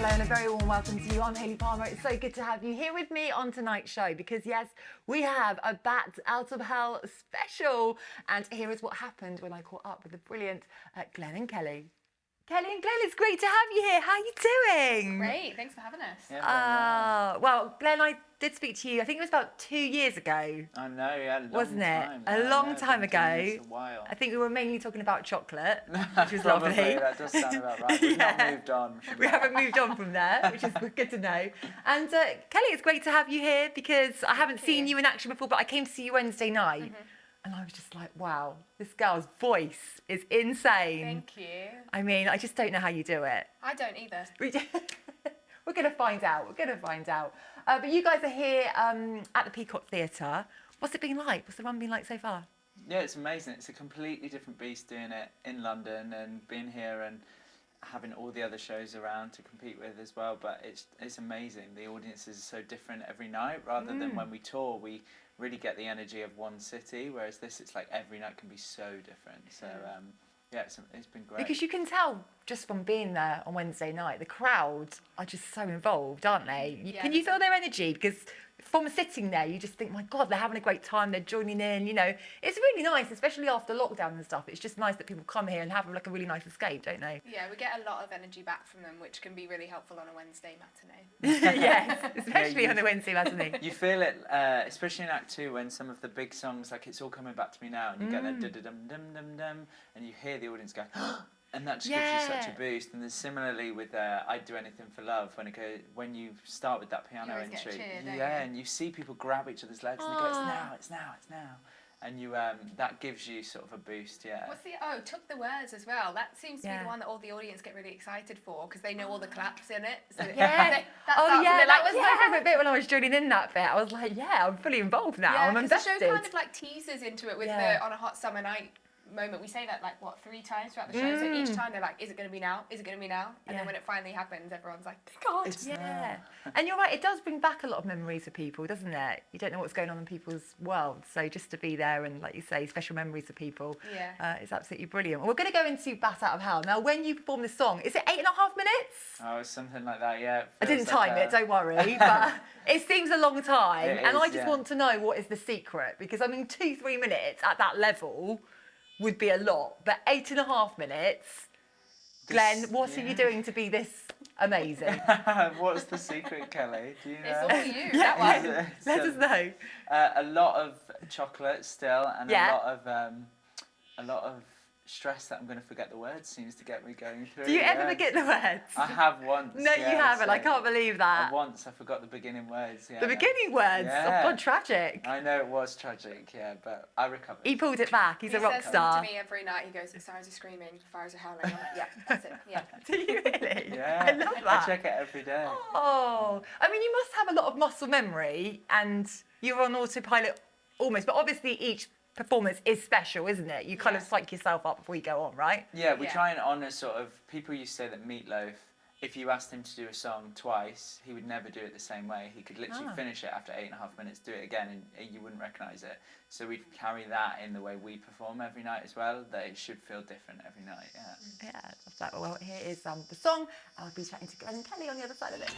Hello and a very warm welcome to you. I'm Hayley Palmer. It's so good to have you here with me on tonight's show because, yes, we have a Bat Out of Hell special. And here is what happened when I caught up with the brilliant Glenn and Kellie. Kellie and Glenn, it's great to have you here. How are you doing? Great, thanks for having us. Yeah, well, Glenn, I did speak to you, I think it was about 2 years ago. I know, yeah, Wasn't it? A long time ago. A while. I think we were mainly talking about chocolate, which was Probably, lovely. that does sound about right. We've not moved on. We haven't moved on from there, which is good to know. And Kellie, it's great to have you here because I haven't seen you in action before, but I came to see you Wednesday night. And I was just like, wow, this girl's voice is insane. Thank you. I mean, I just don't know how you do it. I don't either. We're going to find out. We're going to find out. But you guys are here at the Peacock Theatre. What's it been like? What's the run been like so far? Yeah, it's amazing. It's a completely different beast doing it in London and being here and having all the other shows around to compete with as well. But it's amazing. The audiences are so different every night rather than when we tour. We really get the energy of one city, whereas this, it's like every night can be so different. So yeah, it's been great. Because you can tell just from being there on Wednesday night, the crowd are just so involved, aren't they? Can you feel their energy? Because from sitting there, you just think, my God, they're having a great time, they're joining in, you know. It's really nice, especially after lockdown and stuff. It's just nice that people come here and have like a really nice escape, don't they? Yeah, we get a lot of energy back from them, which can be really helpful on a Wednesday matinee. Yes, especially on a Wednesday matinee. You feel it, especially in Act 2, when some of the big songs, like It's All Coming Back to Me Now, and you get that dum-dum-dum-dum, and you hear the audience go, and that just gives you such a boost. And then similarly with I'd Do Anything for Love, when you start with that piano always get entry, cheered, don't yeah, you? and you see people grab each other's legs and they go, it's now, it's now, it's now. And you that gives you sort of a boost, yeah. What's the Took the Words as well? That seems to be the one that all the audience get really excited for because they know all the claps in it. So That was my favourite bit when I was joining in that bit. I was like, yeah, I'm fully involved now. I'm invested. The show kind of like teases into it with the On a Hot Summer Night moment. We say that like 3 times throughout the show. So each time they're like, is it going to be now? Is it going to be now? And then when it finally happens, everyone's like, God. And you're right, it does bring back a lot of memories for people, doesn't it? You don't know what's going on in people's worlds. So just to be there and, like you say, special memories for people is absolutely brilliant. Well, we're going to go into Bat Out of Hell. Now, when you perform this song, is it 8.5 minutes? Oh, something like that, yeah. I didn't time it, don't worry. But it seems a long time. And I just want to know what is the secret. Because, I mean, 2-3 minutes at that level would be a lot, but 8.5 minutes. Glenn, what are you doing to be this amazing? What's the secret, Kellie? Do you know? It's all you. That one. Let us know. A lot of chocolate still, and a lot of stress that I'm going to forget the words seems to get me going through. Do you ever forget the words? I have once. No, you haven't. I can't believe that. Once I forgot the beginning words. Yeah. The beginning words? Yeah. Oh, God, tragic. I know it was tragic, yeah, but I recovered. He pulled it back. He's a rock star. He says to me every night, he goes, the stars are screaming, the fires are howling. I'm like, yeah, that's it, yeah. Do you really? Yeah. I love that. I check it every day. Oh, I mean, you must have a lot of muscle memory and you're on autopilot almost, but obviously each performance is special, isn't it? You kind of psych yourself up before you go on, right? Yeah, we try and honour sort of, people used to say that Meatloaf, if you asked him to do a song twice, he would never do it the same way. He could literally finish it after 8.5 minutes, do it again, and you wouldn't recognise it. So we carry that in the way we perform every night as well, that it should feel different every night, yeah. Yeah, that's that. Well, here is the song. I'll be chatting to Glenn and Kellie on the other side of it.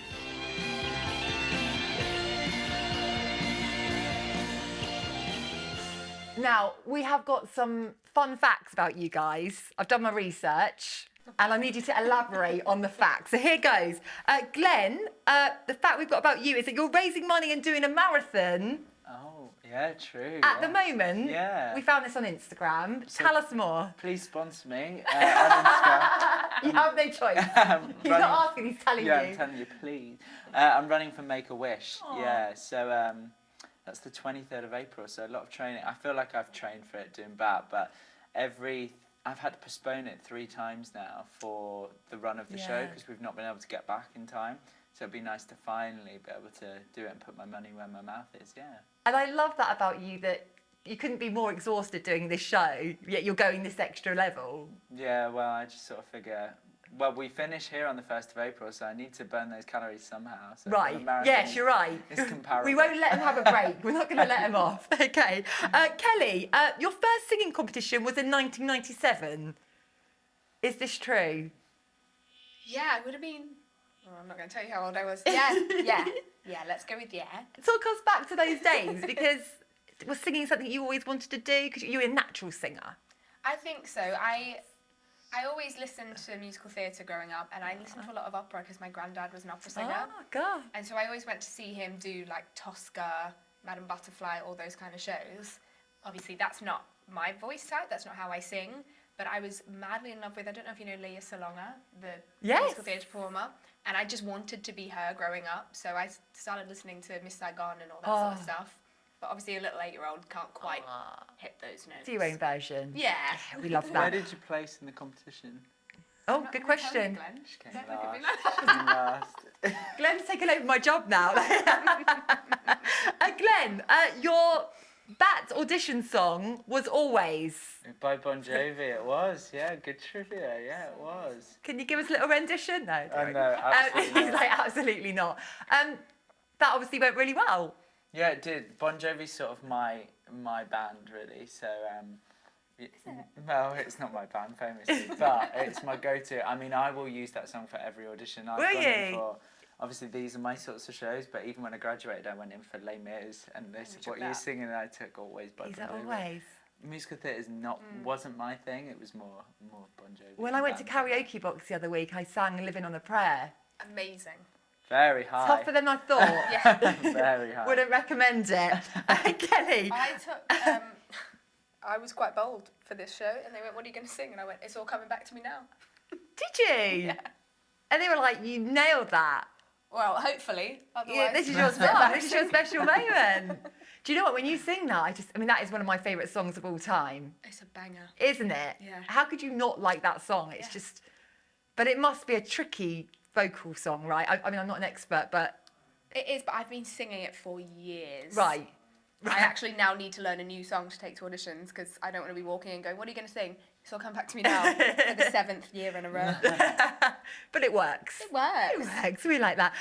Now, we have got some fun facts about you guys. I've done my research and I need you to elaborate on the facts. So here goes. Glenn, the fact we've got about you is that you're raising money and doing a marathon. Oh, yeah, true. At the moment. Yeah. We found this on Instagram. So tell us more. Please sponsor me on Instagram. You have no choice. He's not asking, he's telling you. Yeah, I'm telling you, please. I'm running for Make-A-Wish. Aww. Yeah, so that's the 23rd of April, so a lot of training. I feel like I've trained for it doing Bat, but I've had to postpone it 3 times now for the run of the show because we've not been able to get back in time. So it'd be nice to finally be able to do it and put my money where my mouth is, yeah. And I love that about you, that you couldn't be more exhausted doing this show, yet you're going this extra level. Yeah, well, I just sort of figure, well, we finish here on the 1st of April, so I need to burn those calories somehow. So right, yes, you're right. It's comparable. We won't let him have a break. We're not going to let him off. Okay. Kellie, your first singing competition was in 1997. Is this true? Yeah, it would have been Oh, I'm not going to tell you how old I was. Yeah. Let's go with yeah. It all comes back to those days because was singing something you always wanted to do because you were a natural singer? I think so. I always listened to musical theatre growing up, and I listened to a lot of opera because my granddad was an opera singer. Oh, God. And so I always went to see him do like Tosca, Madame Butterfly, all those kind of shows. Obviously, that's not my voice type, that's not how I sing, but I was madly in love with, I don't know if you know Leah Salonga, the musical theatre performer, and I just wanted to be her growing up, so I started listening to Miss Saigon and all that sort of stuff. But obviously a little 8-year-old can't quite hit those notes. Do your own version. Yeah. We love that. Where did you place in the competition? Oh, good question. She came last. Glenn's taken over my job now. Glenn, your that audition song was Always. By Bon Jovi, it was. Yeah, good trivia. Yeah, it was. Can you give us a little rendition? No. No, absolutely He's like, absolutely not. That obviously went really well. Yeah, it did. Bon Jovi's sort of my band, really. So, well, it's not my band, famously, but it's my go-to. I mean, I will use that song for every audition I've gone in for. Obviously, these are my sorts of shows, but even when I graduated, I went in for Les Mis, and they said, what you're singing, and I took Always by Bon Jovi. Always? Musical theatre wasn't my thing. It was more Bon Jovi. When I went to Karaoke Box the other week, I sang Living on a Prayer. Amazing. Very high. Tougher than I thought. Yeah. Very high. Wouldn't recommend it. Kellie. I was quite bold for this show, and they went, what are you going to sing? And I went, it's all coming back to me now. Did you? Yeah. And they were like, you nailed that. Well, hopefully. Otherwise, Yeah, this is your song. This is your special moment. Do you know what? When you sing that, that is one of my favourite songs of all time. It's a banger. Isn't it? Yeah. How could you not like that song? It's just... But it must be a tricky vocal song, right? I mean, I'm not an expert, but... It is, but I've been singing it for years. Right. I actually now need to learn a new song to take to auditions because I don't want to be walking and going, what are you going to sing? It's all come back to me now for the 7th year in a row. But it works. It works. It works. We like that.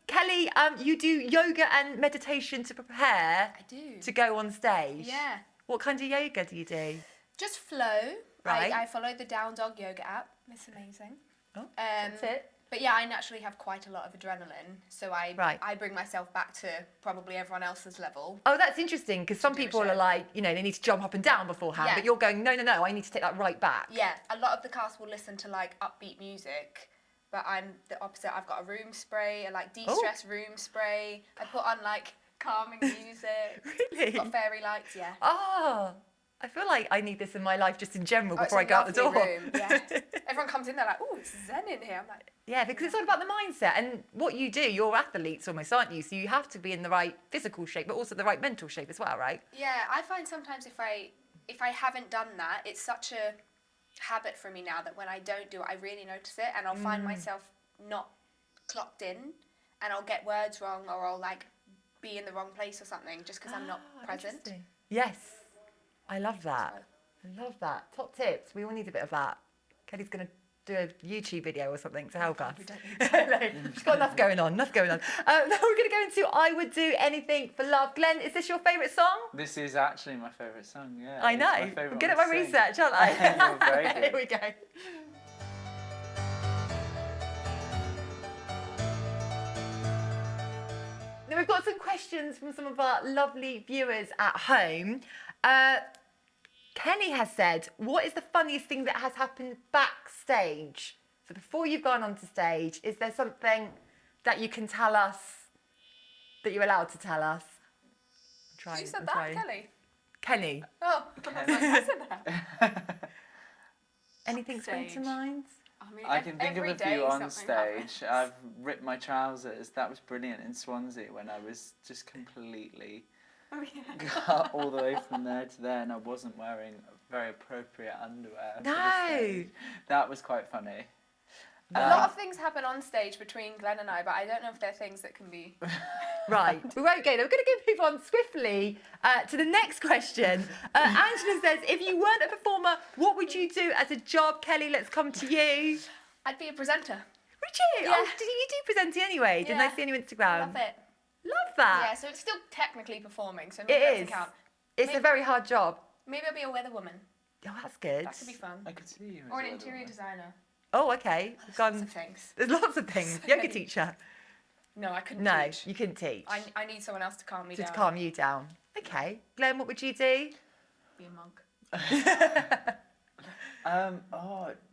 Kellie, you do yoga and meditation to prepare I do. to go on stage. Yeah. What kind of yoga do you do? Just flow. Right. I follow the Down Dog yoga app. It's amazing. Oh, that's it. But yeah, I naturally have quite a lot of adrenaline, so I bring myself back to probably everyone else's level. Oh, that's interesting, because some people are like, they need to jump up and down beforehand, but you're going, no, I need to take that right back. Yeah, a lot of the cast will listen to like upbeat music, but I'm the opposite. I've got a room spray, a like de-stress room spray. I put on like calming music. Really? Got fairy lights, yeah. Oh, I feel like I need this in my life just in general before I go out the door. Room, yeah. Everyone comes in, they're like, oh, it's zen in here. I'm like... Yeah, because it's all about the mindset and what you do. You're athletes almost, aren't you? So you have to be in the right physical shape, but also the right mental shape as well, right? Yeah, I find sometimes if I haven't done that, it's such a habit for me now that when I don't do it, I really notice it, and I'll find myself not clocked in, and I'll get words wrong, or I'll like be in the wrong place or something just because I'm not present. Yes, I love that. I love that. Top tips. We all need a bit of that. Kellie's going to do a YouTube video or something to help us. We don't need that. No, she's got enough going on. Now we're going to go into I Would Do Anything for Love. Glenn, is this your favourite song? This is actually my favourite song, yeah. I know. I'm good at my research, aren't I? You're very good. Here we go. Now we've got some questions from some of our lovely viewers at home. Kenny has said, what is the funniest thing that has happened backstage? So before you've gone onto stage, is there something that you can tell us, that you're allowed to tell us? Who said that, Kellie? Kenny. Oh, I said that. Anything spring to mind? I can think of a few on stage. I've ripped my trousers. That was brilliant in Swansea when I was just completely... got all the way from there to there, and I wasn't wearing very appropriate underwear. For the stage. That was quite funny. A lot of things happen on stage between Glenn and I, but I don't know if they're things that can be... Right, we won't go there. We're going to move on swiftly to the next question. Angela says, if you weren't a performer, what would you do as a job? Kellie, let's come to you. I'd be a presenter. Would you? Yeah. Oh, you do presenting anyway. Didn't I see on your Instagram? Love it. Love that. Yeah, so it's still technically performing, so maybe It that is. doesn't count. It's a very hard job. Maybe I'll be a weather woman. Oh, that's good. That could be fun. I could see you as Or an well, interior don't I? designer. Oh, okay. Lots of things. There's lots of things. So Yoga many. teacher. No, I couldn't No, teach. you couldn't teach. I need someone else to calm me Just down. to calm you down. Okay. Glenn, what would you do? Be a monk.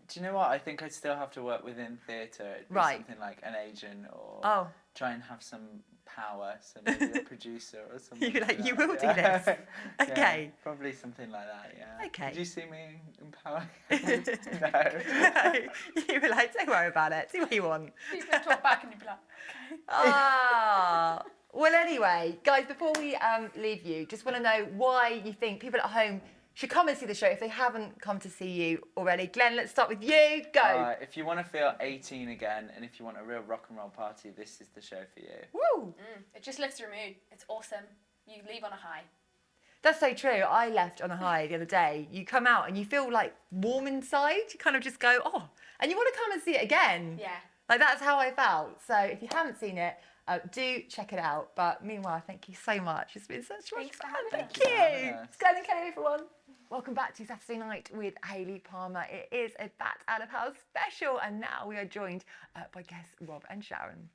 Do you know what? I think I'd still have to work within theatre. It'd be Right. something like an agent or Oh. try and have some power, so maybe a producer or something. You'd be like, you that. will do Yeah. this. Okay. Yeah, probably something like that, yeah. Okay. Did you see me in power? No. No, you were like, don't worry about it. Do what you want. People talk back and you'd be like, okay. Ah. Well, anyway, guys, before we leave you, just want to know why you think people at home should come and see the show if they haven't come to see you already. Glenn, let's start with you. Go. If you want to feel 18 again, and if you want a real rock and roll party, this is the show for you. Woo. It just lifts your mood. It's awesome. You leave on a high. That's so true. I left on a high the other day. You come out and you feel like warm inside. You kind of just go, oh, and you want to come and see it again. Yeah. Like that's how I felt. So if you haven't seen it, do check it out. But meanwhile, thank you so much. It's been such much Thanks for fun. having Thank us. Thanks for having you. us. It's Glenn and Kellie, everyone. Welcome back to Saturday Night with Hayley Palmer. It is a Bat Out of House special, and now we are joined by guests Rob and Sharon.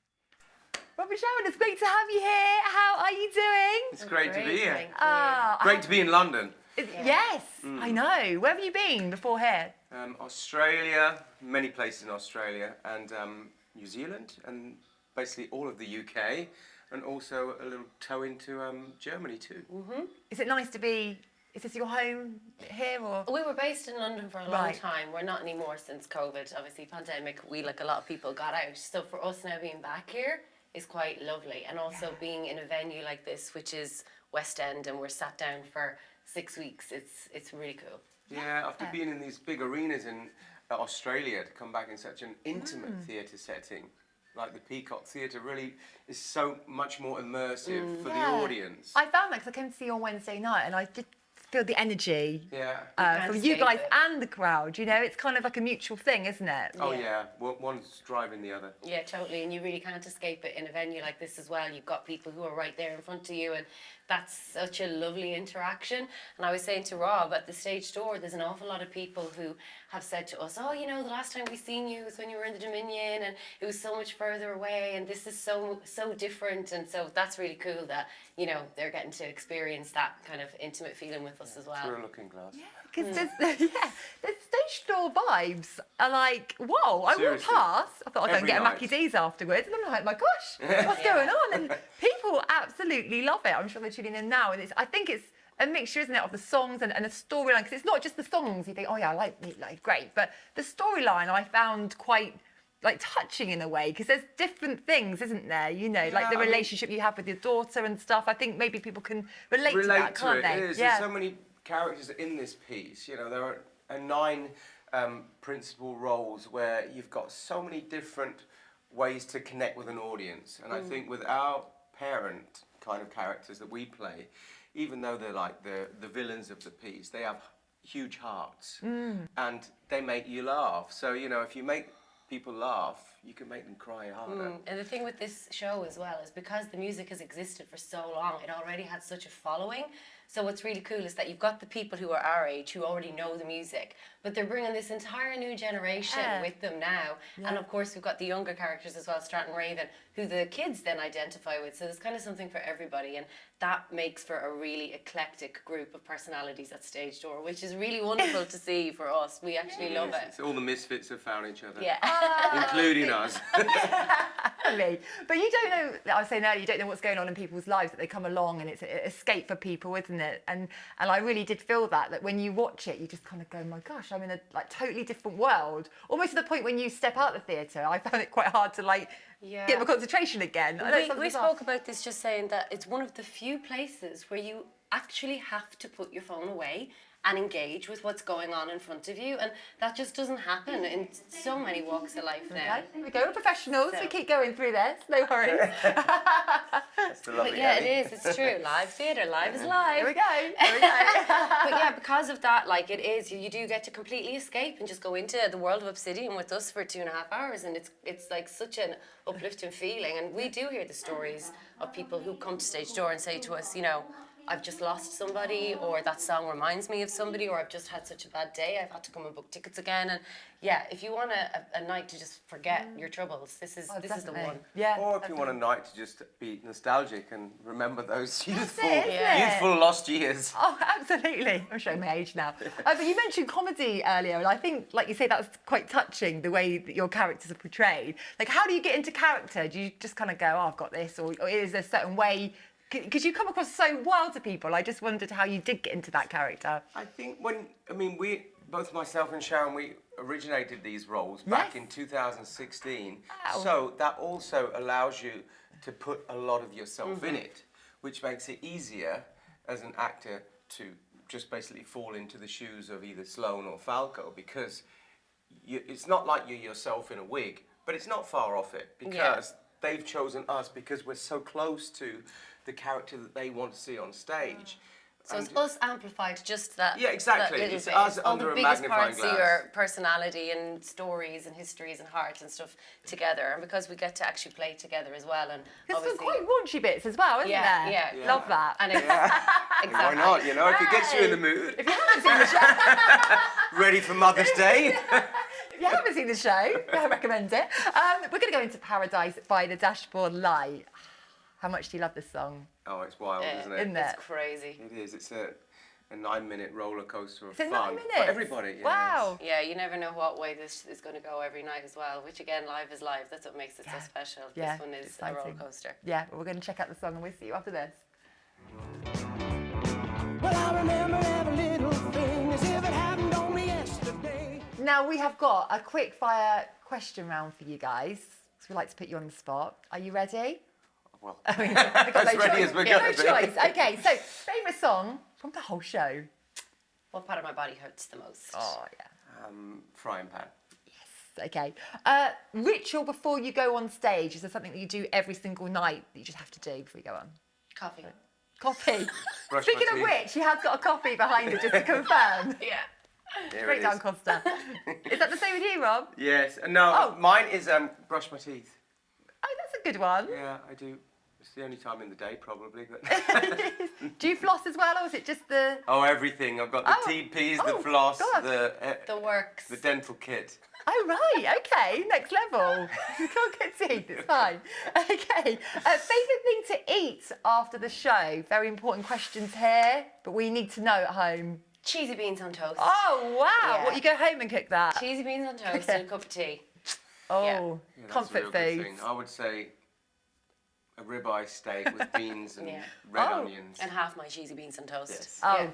Rob and Sharon, it's great to have you here. How are you doing? It's great to be here. Thank you. Great to be in London. Yes, I know. Where have you been before here? Australia, many places in Australia, and New Zealand, and basically all of the UK, and also a little toe into Germany too. Is it nice to be? Is this your home here or? We were based in London for a long Right. time. We're not anymore since COVID. Obviously, pandemic, we, like a lot of people, got out. So for us now being back here is quite lovely. And also being in a venue like this, which is West End, and we're sat down for 6 weeks, it's really cool. Yeah, after being in these big arenas in Australia, to come back in such an intimate theatre setting, like the Peacock Theatre, really is so much more immersive for the audience. I found that because I came to see you on Wednesday night, and I did feel the energy Yeah. from you escape guys it. and the crowd. You know, it's kind of like a mutual thing, isn't it? Oh Yeah. yeah, one's driving the other. Yeah, totally. And you really can't escape it in a venue like this as well. You've got people who are right there in front of you, and that's such a lovely interaction. And I was saying to Rob, at the stage door, there's an awful lot of people who have said to us, oh, you know, the last time we seen you was when you were in the Dominion, and it was so much further away, and this is so different. And so that's really cool that, you know, they're getting to experience that kind of intimate feeling with us as well. Through a looking glass. Because there's stage door vibes are like, whoa, I walked Seriously. past, I thought I'd go and Every get a night. Mackie D's afterwards, and I'm like, my gosh, what's going on? And people absolutely love it. I'm sure they're tuning in now, and I think it's a mixture, isn't it, of the songs and the storyline, because it's not just the songs, you think, oh yeah, I like great, but the storyline I found quite like touching in a way, because there's different things, isn't there? You know, like the I mean- relationship you have with your daughter and stuff. I think maybe people can relate to that, can't it they? is. Yeah. There's so many characters in this piece. You know, there are 9 principal roles where you've got so many different ways to connect with an audience. And I think with our parent kind of characters that we play, even though they're like the villains of the piece, they have huge hearts and they make you laugh. So, you know, if you make people laugh, you can make them cry harder. And the thing with this show as well is because the music has existed for so long, it already had such a following. So what's really cool is that you've got the people who are our age who already know the music, but they're bringing this entire new generation with them now. And of course, we've got the younger characters as well, Stratton Raven, who the kids then identify with. So there's kind of something for everybody, and that makes for a really eclectic group of personalities at Stage Door, which is really wonderful to see for us. We actually love it. It's all the misfits have found each other, Yeah. including us. Exactly. But you don't know, I was saying earlier, you don't know what's going on in people's lives, that they come along and it's an escape for people, isn't it? And I really did feel that when you watch it, you just kind of go, my gosh, I'm in a like totally different world. Almost to the point when you step out of the theatre, I found it quite hard to like get my concentration again. I know it sounds We bizarre. spoke about this just saying that it's one of the few places where you actually have to put your phone away and engage with what's going on in front of you, and that just doesn't happen in so many walks of life now. Okay, here we go, we're professionals, So- we keep going through this, no worries. That's the lovely But yeah, Ellie. it is. It's true. Live theatre. Live is live. Here we go, here we go. But yeah, because of that, like it is, you do get to completely escape and just go into the world of Obsidian with us for 2.5 hours, and it's like such an uplifting feeling. And we do hear the stories of people who come to Stage Door and say to us, you know, I've just lost somebody, or that song reminds me of somebody, or I've just had such a bad day, I've had to come and book tickets again. And yeah, if you want a night to just forget your troubles, this is the one. Yeah. Or if you want a night to just be nostalgic and remember those youthful, it, isn't it? youthful lost years. Oh, absolutely. I'm showing my age now. But you mentioned comedy earlier, and I think, like you say, that was quite touching, the way that your characters are portrayed. Like, how do you get into character? Do you just kind of go, oh, I've got this, or is there a certain way? Because you come across so well to people. I just wondered how you did get into that character. I think both myself and Sharon, we originated these roles back in 2016. Wow. So that also allows you to put a lot of yourself in it, which makes it easier as an actor to just basically fall into the shoes of either Sloane or Falco, because it's not like you're yourself in a wig, but it's not far off it, because they've chosen us because we're so close to the character that they want to see on stage. So it's us amplified, just that. Yeah, exactly. That little It's bit. us all under the a biggest magnifying parts glass. of your personality and stories and histories and heart and stuff together, and because we get to actually play together as well, and There's some obviously. quite raunchy bits as well, isn't there? Yeah. Love that. And it's, exactly. Why not? You know, if it gets you in the mood, If you haven't seen the show, ready for Mother's Day. if you haven't seen the show, I recommend it. We're going to go into Paradise by the Dashboard Light. How much do you love this song? Oh, it's wild, isn't it? Isn't it? It's crazy. It is. It's a 9-minute roller coaster of Is it fun 9 minutes? for everybody. Yeah, Wow. Yeah, you never know what way this is going to go every night as well, which again, live is live. That's what makes it so special. Yeah, This one is exciting. a roller coaster. Yeah, well, we're going to check out the song and we'll see you after this. Well, I remember every little thing as if it happened only yesterday. Now, we have got a quick fire question round for you guys. So we like to put you on the spot. Are you ready? Well, I mean, we've got as ready as we're no going to be. choice. Okay, so favourite song from the whole show? What part of my body hurts the most? Oh, yeah. Frying pan. Okay. Ritual before you go on stage. Is there something that you do every single night that you just have to do before you go on? Coffee. Coffee. Brush Speaking my of teeth. which, she has got a coffee behind her just to confirm. Yeah. Here Straight it down, is. Costa. Is that the same with you, Rob? Yes. No, Oh. mine is brush my teeth. Oh, that's a good one. Yeah, I do. It's the only time in the day, probably. But Do you floss as well, or is it just the... oh, everything. I've got the Oh. TPs, Oh, the floss, God. The works. the dental kit. Oh, right, okay, next level. You've got good teeth, it's fine. Okay, favourite thing to eat after the show? Very important questions here, but we need to know at home. Cheesy beans on toast. Oh, wow, Yeah. what, you go home and cook that? Cheesy beans on toast and a cup of tea. Oh, Yeah. Yeah, that's a comfort real good food. thing. I would say a ribeye steak with beans and Yeah. red Oh. onions. And half my cheesy beans on toast. Yes. Oh,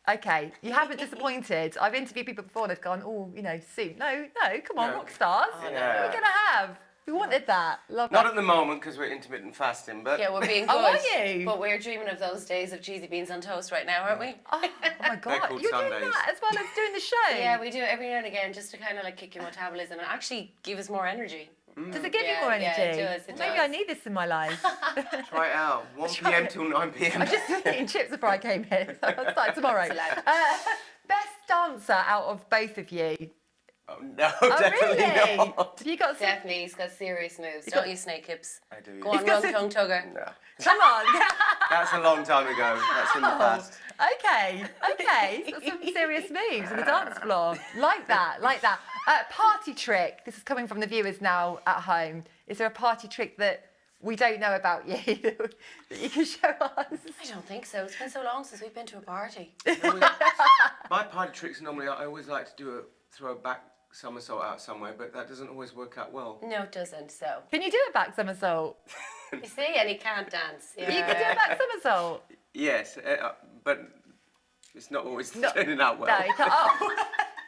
okay. You haven't disappointed. I've interviewed people before, they've gone, oh, you know, soup. No, come on, No. rock stars. Oh, What no. are we going to have? We wanted that. Love Not that. at the moment because we're intermittent fasting, but Yeah, we're being good. Oh, are you? But we're dreaming of those days of cheesy beans on toast right now, aren't we? Oh, my God. called You're doing Sundays. that as well as doing the show? Yeah, we do it every now and again just to kind of like kick your metabolism and actually give us more energy. Does it give you Yeah, more yeah, energy? it does, it Maybe does. I need this in my life. try it out. 1 Try p.m. it. till 9 p.m. I'm just eating chips before I came here. So I'll start tomorrow. It's allowed. Best dancer out of both of you? Oh, no, Oh, definitely really? not. Have you got some? Definitely, he's got serious moves. He's Don't got- you, snake hips? I do. Go yeah. on, got run, tongue tugger. No. Come on. That's a long time ago. That's in the past. Okay. He's got some serious moves on the dance floor. Like that. Party trick. This is coming from the viewers now at home. Is there a party trick that we don't know about you that you can show us? I don't think so. It's been so long since we've been to a party. My party tricks normally, I always like to throw a back somersault out somewhere, but that doesn't always work out well. No, it doesn't. So Can you do a back somersault? you see, and he can't dance. Yeah. You can do a back somersault. Yes, but it's not always No. turning out well. No, you can't. Oh,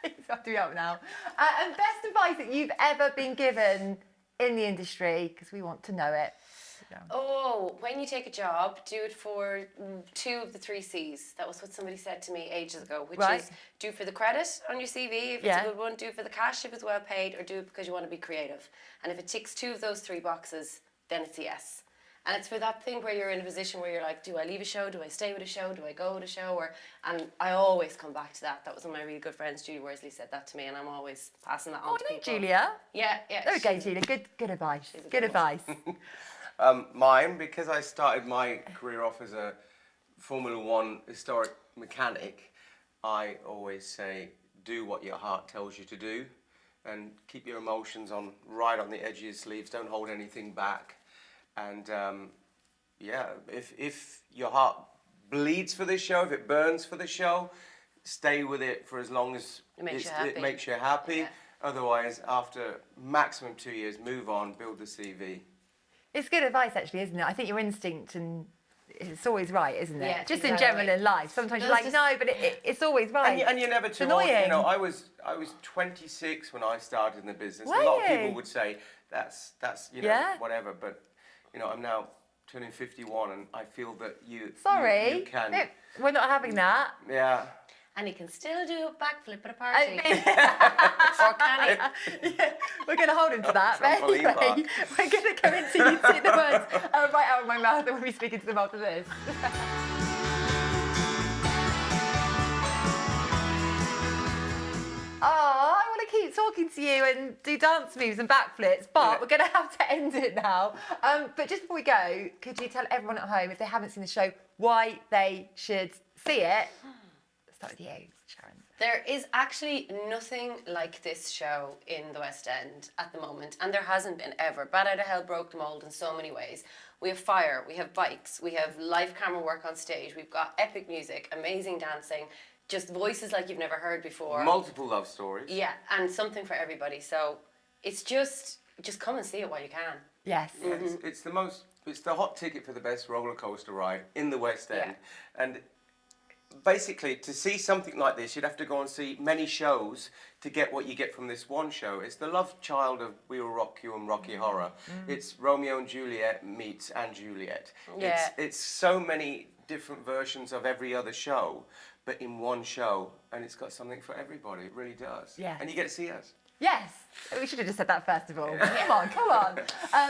you have to be up now. And best advice that you've ever been given in the industry, because we want to know it. Oh, when you take a job, do it for 2 of the 3 C's. That was what somebody said to me ages ago, which Right. is do for the credit on your CV if it's Yeah. a good one, do it for the cash if it's well paid, or do it because you want to be creative. And if it ticks 2 of those 3 boxes, then it's a yes. And it's for that thing where you're in a position where you're like, do I leave a show? Do I stay with a show? Do I go with a show? And I always come back to that. That was one of my really good friends, Julie Worsley, said that to me, and I'm always passing that on Oh, to no, people. Julia. Yeah. There we go, Julia. Good advice. She's a Good good one. advice. Mine, because I started my career off as a Formula One historic mechanic, I always say, do what your heart tells you to do, and keep your emotions right on the edge of your sleeves. Don't hold anything back, and if your heart bleeds for this show, if it burns for the show, stay with it for as long as it makes you happy. Yeah. Otherwise, after maximum 2 years, move on, build the CV. It's good advice, actually, isn't it? I think your instinct and it's always right, isn't it? Yeah, just in exactly. general in life. Sometimes you're like, no, but it's always right. And you're never too it's old. annoying. You know, I was 26 when I started in the business. Were a lot of you? people would say that's you know Yeah. whatever, but you know I'm now turning 51, and I feel that you can. No, we're not having that. Yeah. And he can still do a backflip at a party. Or can he? Yeah, we're going to hold him to that. But Trampoline anyway, park. we're going to go into the words right out of my mouth, and we'll be speaking to them after this. Oh, I want to keep talking to you and do dance moves and backflips, but we're going to have to end it now. But just before we go, could you tell everyone at home, if they haven't seen the show, why they should see it? Let's start with you, Sharon. There is actually nothing like this show in the West End at the moment, and there hasn't been ever. Bat Out of Hell broke the mould in so many ways. We have fire, we have bikes, we have live camera work on stage, we've got epic music, amazing dancing, just voices like you've never heard before. Multiple love stories. Yeah, and something for everybody. So it's just come and see it while you can. Yes. Yeah, it's the hot ticket for the best roller coaster ride in the West End. Yeah. And basically, to see something like this, you'd have to go and see many shows to get what you get from this one show. It's the love child of We Will Rock You and Rocky Horror. It's Romeo and Juliet meets Anne Juliet. Yeah. It's so many different versions of every other show, but in one show, and it's got something for everybody. It really does. Yeah. And you get to see us. Yes, we should have just said that first of all. Come on.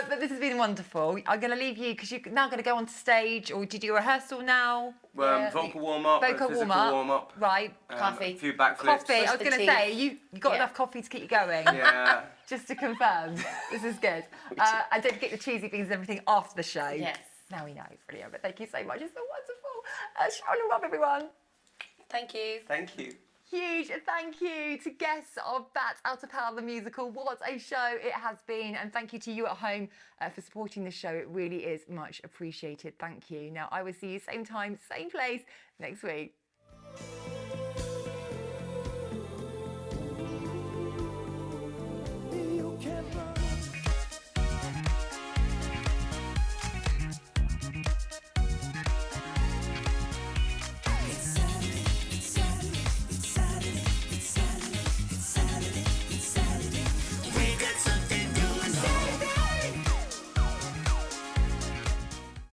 But this has been wonderful. I'm going to leave you because you're now going to go on stage, or did you do a rehearsal now? Vocal warm-up, physical warm-up. Right. Coffee. A few backflips. Coffee. I was the going to teeth. say, you got enough coffee to keep you going? Yeah. Just to confirm. This is good. And don't forget the cheesy beans and everything after the show. Yes. Now we know. Brilliant. But thank you so much. It's so wonderful. Sharon and Rob, everyone. Thank you. Thank you. Huge thank you to guests of Bat Out of Hell, the musical. What a show it has been. And thank you to you at home for supporting the show. It really is much appreciated. Thank you. Now, I will see you same time, same place next week.